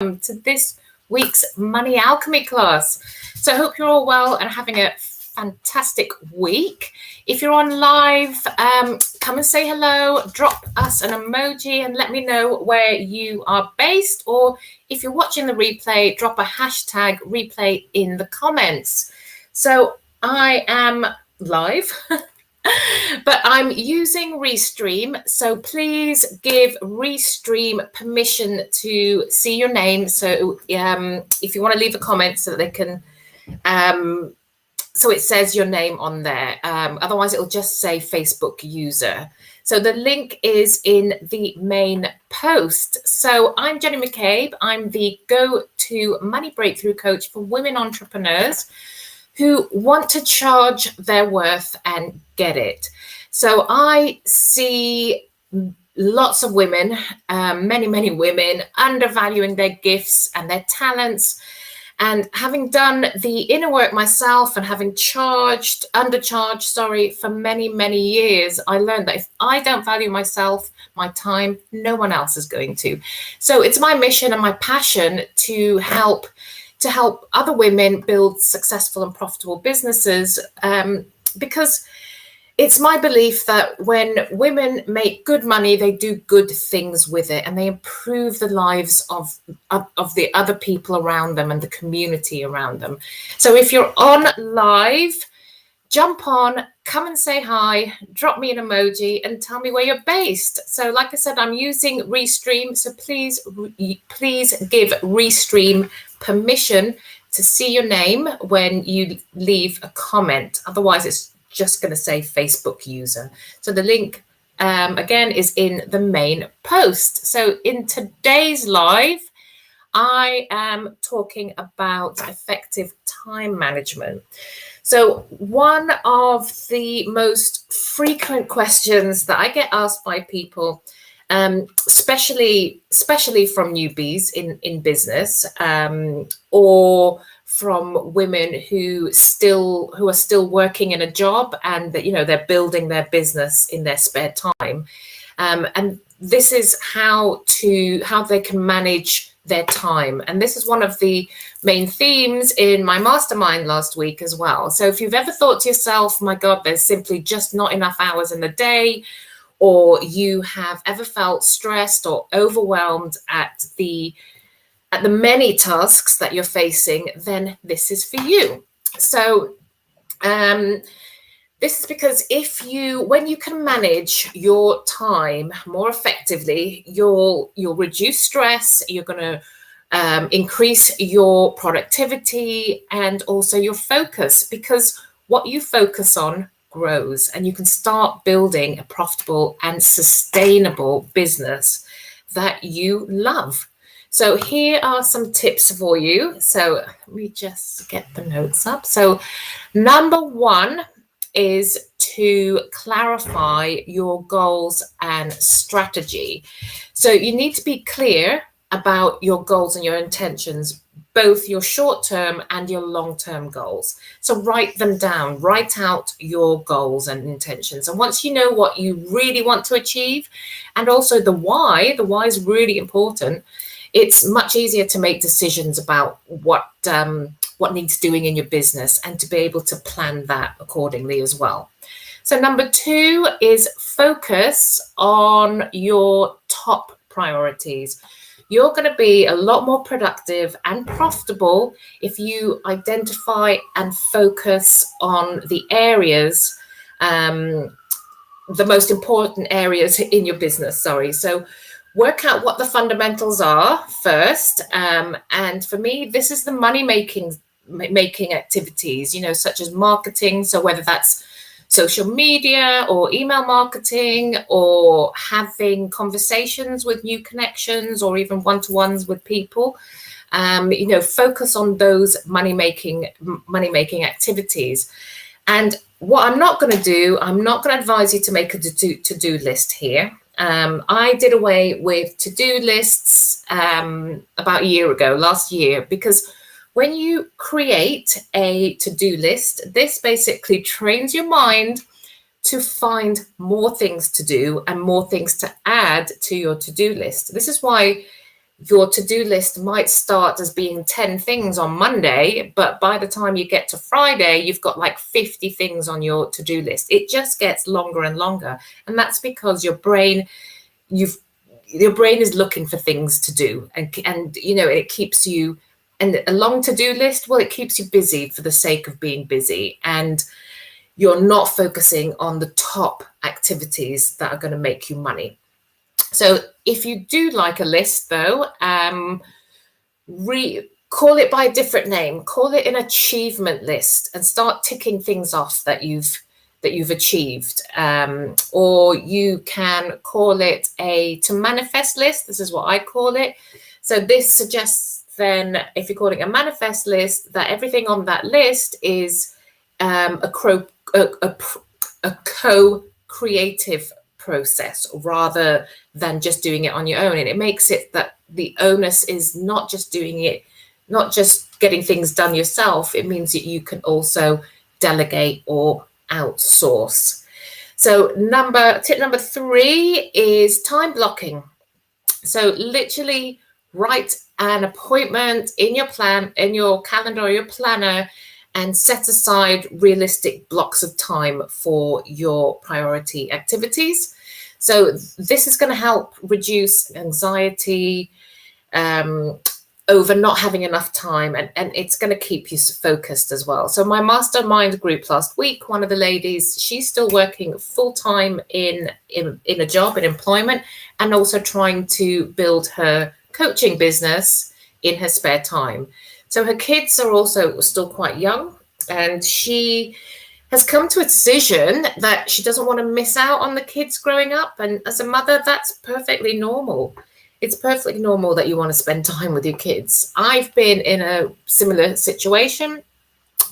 To this week's Money Alchemy class. So I hope you're all well and having a fantastic week. If you're on live, come and say hello, drop us an emoji and let me know where you are based, or if you're watching the replay, drop a hashtag replay in the comments. So I am live. But I'm using Restream, so please give Restream permission to see your name. So if you want to leave a comment so that they can, so it says your name on there. Otherwise, it'll just say Facebook user. So the link is in the main post. So I'm Jenny McCabe. I'm the go-to money breakthrough coach for women entrepreneurs who want to charge their worth and get it. So I see lots of women, many women undervaluing their gifts and their talents. And having done the inner work myself and having undercharged, for many years, I learned that if I don't value myself, my time, no one else is going to. So it's my mission and my passion to help other women build successful and profitable businesses, because it's my belief that when women make good money, they do good things with it and they improve the lives of the other people around them and the community around them. So if you're on live, jump on, come and say hi, drop me an emoji and tell me where you're based. So like I said, I'm using Restream, so please give Restream permission to see your name when you leave a comment. Otherwise, it's just going to say Facebook user. So the link, again, is in the main post. So in today's live, I am talking about effective time management. So one of the most frequent questions that I get asked by people, especially from newbies in business, or from women who are still working in a job and that, they're building their business in their spare time, and this is how they can manage their time. And this is one of the main themes in my mastermind last week as well. So if you've ever thought to yourself, my God, there's simply just not enough hours in the day, or you have ever felt stressed or overwhelmed at the many tasks that you're facing, then this is for you. So this is because when you can manage your time more effectively, you'll reduce stress, you're going to increase your productivity and also your focus, because what you focus on grows and you can start building a profitable and sustainable business that you love. So here are some tips for you. So let me just get the notes up. So number one is to clarify your goals and strategy. So you need to be clear about your goals and your intentions, both your short-term and your long-term goals. So write them down, write out your goals and intentions. And once you know what you really want to achieve, and also the why is really important, it's much easier to make decisions about what needs doing in your business and to be able to plan that accordingly as well. So number two is focus on your top priorities. You're going to be a lot more productive and profitable if you identify and focus on the areas, the most important areas in your business, So work out what the fundamentals are first. And for me, this is the money-making activities, such as marketing. So whether that's social media or email marketing or having conversations with new connections or even one-to-ones with people, focus on those money-making activities. And what I'm not going to do, I'm not going to advise you to make a to-do list here. I did away with to-do lists about a year ago, last year, because when you create a to-do list, this basically trains your mind to find more things to do and more things to add to your to-do list. This is why your to-do list might start as being 10 things on Monday, but by the time you get to Friday, you've got like 50 things on your to-do list. It just gets longer and longer. And that's because your brain is looking for things to do, and you know, it keeps you, and a long to-do list, well, it keeps you busy for the sake of being busy, and you're not focusing on the top activities that are going to make you money. So if you do like a list, though, call it by a different name. Call it an achievement list, and start ticking things off that you've achieved. Or you can call it a to manifest list. This is what I call it. So this suggests then, if you're calling it a manifest list, that everything on that list is a co-creative process, rather than just doing it on your own. And it makes it that the onus is not just doing it, not just getting things done yourself. It means that you can also delegate or outsource. So tip number 3 is time blocking. So literally write an appointment in your calendar or your planner, and set aside realistic blocks of time for your priority activities. So this is going to help reduce anxiety over not having enough time, and it's going to keep you focused as well. So my mastermind group last week, one of the ladies, she's still working full-time in a job, in employment, and also trying to build her coaching business in her spare time. So her kids are also still quite young, and she has come to a decision that she doesn't want to miss out on the kids growing up. And as a mother, that's perfectly normal. It's perfectly normal that you want to spend time with your kids. I've been in a similar situation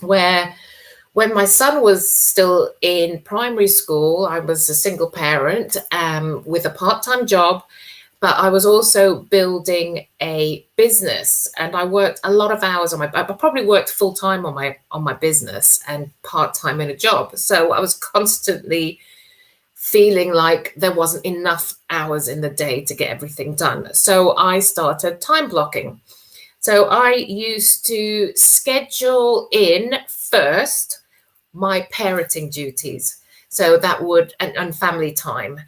where, when my son was still in primary school, I was a single parent with a part-time job, but I was also building a business, and I worked a lot of hours I probably worked full-time on my business and part-time in a job. So I was constantly feeling like there wasn't enough hours in the day to get everything done. So I started time blocking. So I used to schedule in first my parenting duties. So that would, and family time.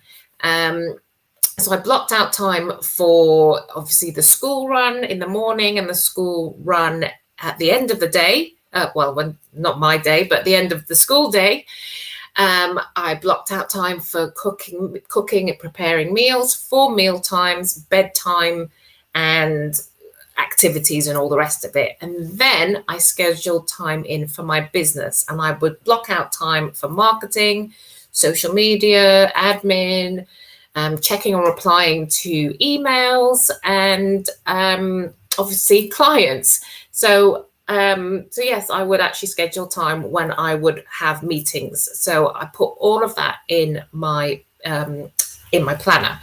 So I blocked out time for, obviously, the school run in the morning and the school run at the end of the day. Not my day, but the end of the school day. I blocked out time for cooking and preparing meals, for meal times, bedtime, and activities and all the rest of it. And then I scheduled time in for my business, and I would block out time for marketing, social media, admin, checking or replying to emails, and obviously clients. So yes, I would actually schedule time when I would have meetings. So I put all of that in my planner.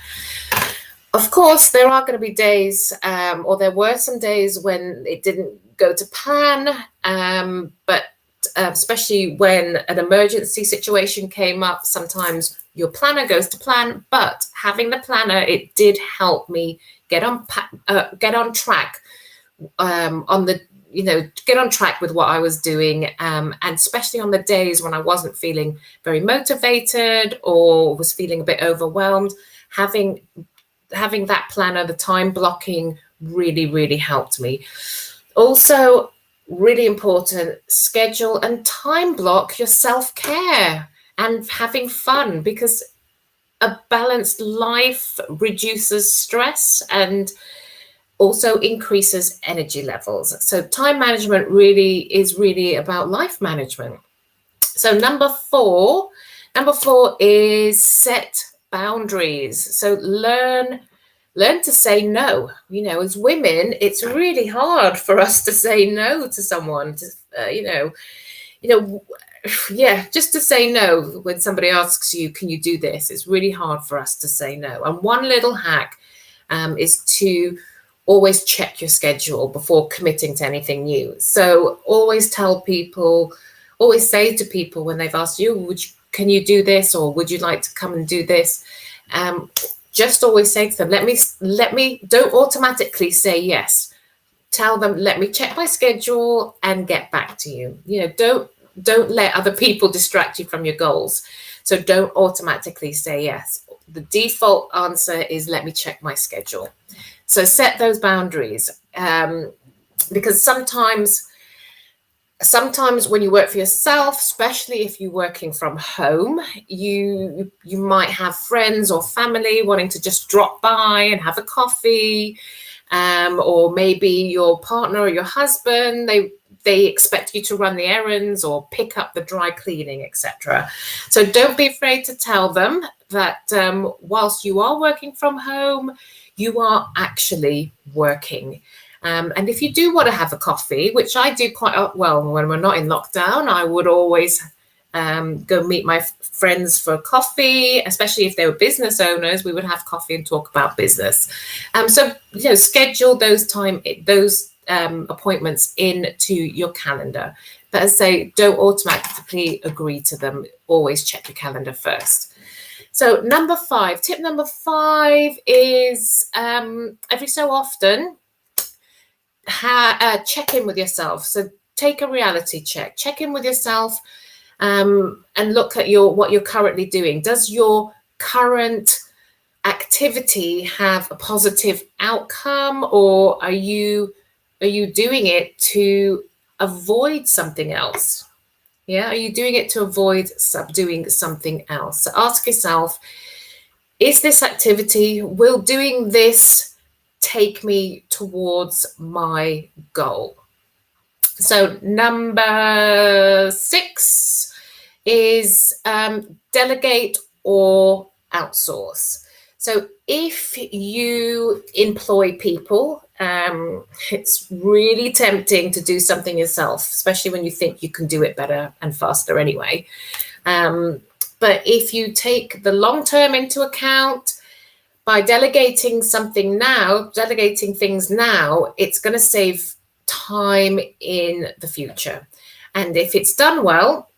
Of course, there are going to be days, or there were some days when it didn't go to plan, but especially when an emergency situation came up, sometimes your planner goes to plan. But having the planner, it did help me get on track get on track with what I was doing, and especially on the days when I wasn't feeling very motivated or was feeling a bit overwhelmed, having that planner, the time blocking, really, really helped me. Also, really important, schedule and time block your self-care and having fun, because a balanced life reduces stress and also increases energy levels. So time management is really about life management. So number four is set boundaries. So learn to say no. As women, it's really hard for us to say no to someone. Just to say no when somebody asks you, can you do this? It's really hard for us to say no. And one little hack is to always check your schedule before committing to anything new. So always say to people when they've asked you, can you do this, or would you like to come and do this? just always say to them, let me, don't automatically say yes. Tell them, let me check my schedule and get back to you. Don't let other people distract you from your goals. So don't automatically say yes. The default answer is, let me check my schedule. So set those boundaries, because sometimes when you work for yourself, especially if you're working from home, you might have friends or family wanting to just drop by and have a coffee, or maybe your partner or your husband, they expect you to run the errands or pick up the dry cleaning, etc. So don't be afraid to tell them that whilst you are working from home, you are actually working. And if you do want to have a coffee, which I do quite well when we're not in lockdown, I would always go meet my friends for coffee, especially if they were business owners. We would have coffee and talk about business. So schedule those appointments into your calendar. But as I say, don't automatically agree to them. Always check your calendar first. So tip number 5 is every so often, check in with yourself. So take a reality check in with yourself, and look at what you're currently doing. Does your current activity have a positive outcome, or are you doing it to avoid something else? Yeah, are you doing it to avoid doing something else? So ask yourself, is this activity, will doing this take me towards my goal? So number 6 is delegate or outsource. So if you employ people, it's really tempting to do something yourself, especially when you think you can do it better and faster anyway. But if you take the long term into account, by delegating things now, it's going to save time in the future. And if it's done well,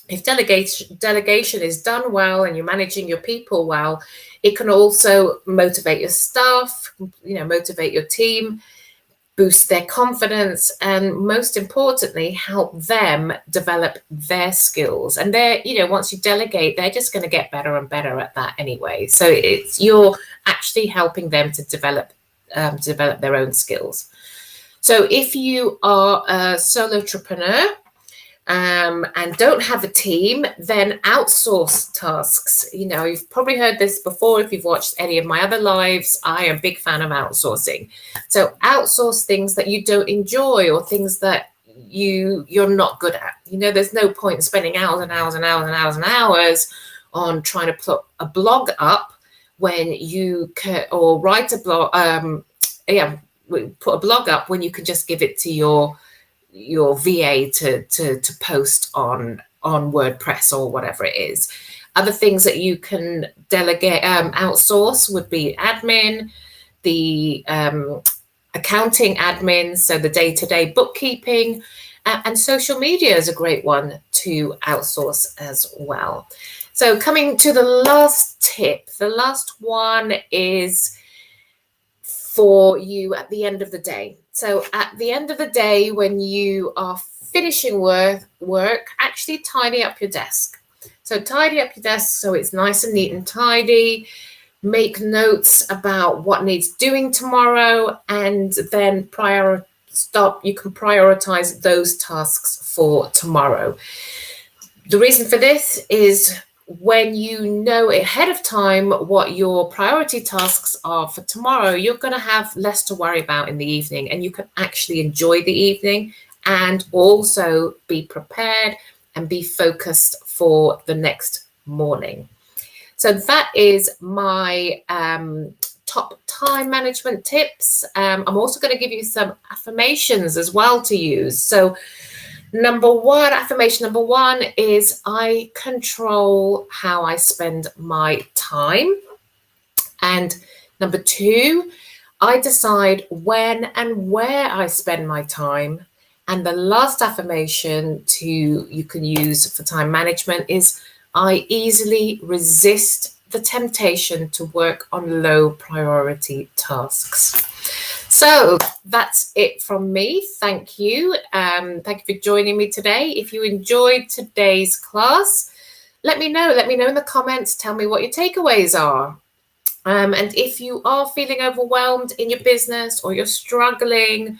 if delegation is done well and you're managing your people well, it can also motivate your staff, motivate your team, boost their confidence, and most importantly, help them develop their skills. And once you delegate, they're just going to get better and better at that anyway. So you're actually helping them to develop their own skills. So if you are a solo entrepreneur, and don't have a team, then outsource tasks. You've probably heard this before if you've watched any of my other lives. I am a big fan of outsourcing. So outsource things that you don't enjoy, or things that you're not good at. There's no point in spending hours and hours and hours and hours and hours on trying to put a blog up when you can, or write a blog. Put a blog up when you can just give it to your VA to post on WordPress or whatever it is. Other things that you can delegate, outsource, would be admin, the accounting admin, so the day-to-day bookkeeping, and social media is a great one to outsource as well. So coming to the last tip, the last one is for you at the end of the day. So at the end of the day, when you are finishing work, actually tidy up your desk. So tidy up your desk so it's nice and neat and tidy. Make notes about what needs doing tomorrow, and then you can prioritize those tasks for tomorrow. The reason for this is, when you know ahead of time what your priority tasks are for tomorrow, you're going to have less to worry about in the evening, and you can actually enjoy the evening and also be prepared and be focused for the next morning. So that is my top time management tips. I'm also going to give you some affirmations as well to use. So affirmation number one is, I control how I spend my time. And number 2, I decide when and where I spend my time. And the last affirmation you can use for time management is, I easily resist the temptation to work on low priority tasks. So that's it from me. Thank you. Thank you for joining me today. If you enjoyed today's class, let me know. Let me know in the comments. Tell me what your takeaways are. And if you are feeling overwhelmed in your business, or you're struggling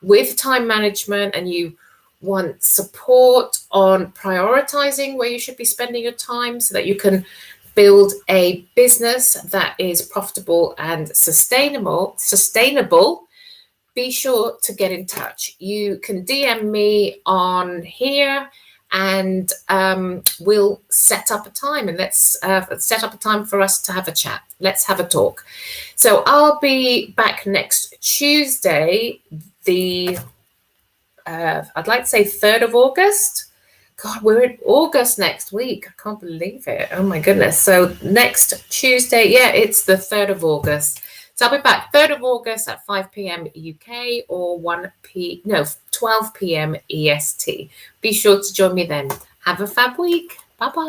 with time management and you want support on prioritizing where you should be spending your time so that you can build a business that is profitable and sustainable, be sure to get in touch. You can DM me on here, and we'll set up a time, and let's set up a time for us to have a chat. Let's have a talk. So I'll be back next Tuesday, the I'd like to say 3rd of August. God, we're in August next week. I can't believe it. Oh my goodness. So next Tuesday, yeah, it's the 3rd of August. So I'll be back 3rd of August at 5 p.m. UK or 12 p.m. EST. Be sure to join me then. Have a fab week. Bye-bye.